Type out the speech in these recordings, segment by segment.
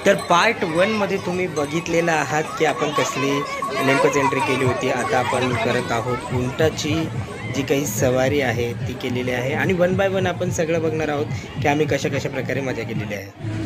तर पार्ट 1 मध्ये तुम्ही बघितलेलं आहात की आपण कसली नेमकंच एंट्री केली होती. आता आपण करत आहोत उंटाची जी काही सवारी आहे ती केलेली आहे आणि 1 बाय 1 आपण सगळं बघणार आहोत की आम्ही कशा कशा प्रकारे मजा केलेली आहे.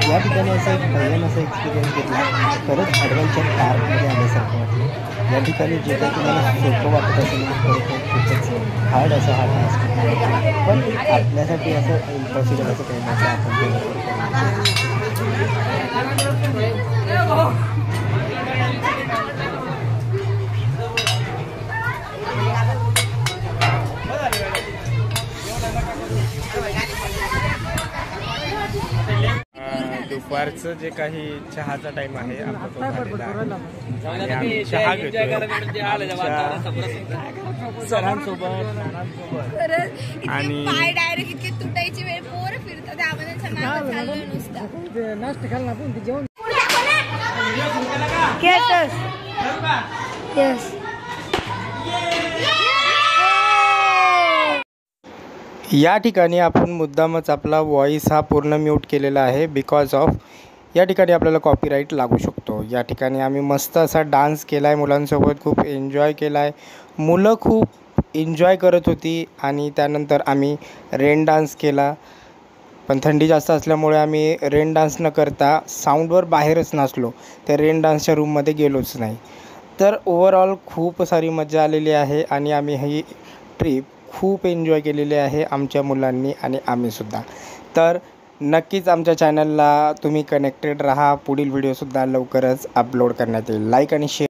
या ठिकाणी असा एक भयान असा एक्सपिरियन्स घेतला. खरंच ॲडव्हेंचर पार्कमध्ये आल्यासारखं वाटलं. या ठिकाणी जे काही तुम्हाला सोपं वाटत असेल खरोखर खूपच हार्ड असा हा टास्क, पण आपल्यासाठी असं इम्पॉसिबल असं काही नसतं. आपण दुपारचं जे काही चहाचा टाइम आहे आपला तो झालेला आहे. आम्ही चहा घेतो सरांसोबत आणि डायरेक्ट इतके तुटायची वेळ पोरं फिरतात नाश्ता खाल्ला पण जेवण. या ठिकाणी आपण मुद्दामच आपला व्हॉइस हा पूर्ण म्यूट केलेला आहे बिकॉज ऑफ या ठिकाणी आपल्याला कॉपीराईट लागू शकतो. या ठिकाणी आम्ही मस्त असा डान्स केला आहे, मुलांसोबत खूप एन्जॉय केला आहे. मुलं खूप एन्जॉय करत होती आणि त्यानंतर आम्ही रेन डान्स केला. पण थंडी जास्त असल्यामुळे आम्ही रेन डान्स न करता साऊंडवर बाहेरच नाचलो. त्या रेन डान्सच्या रूममध्ये गेलोच नाही. तर ओव्हरऑल खूप सारी मजा आलेली आहे आणि आम्ही ही ट्रिप खूप एन्जॉय केलेली आहे आमच्या मुलांनी आणि आम्हीसुद्धा. तर नक्कीच आमच्या चॅनलला तुम्ही कनेक्टेड राहा. पुढील व्हिडिओसुद्धा लवकरच अपलोड करण्यात येईल. लाईक आणि शेअर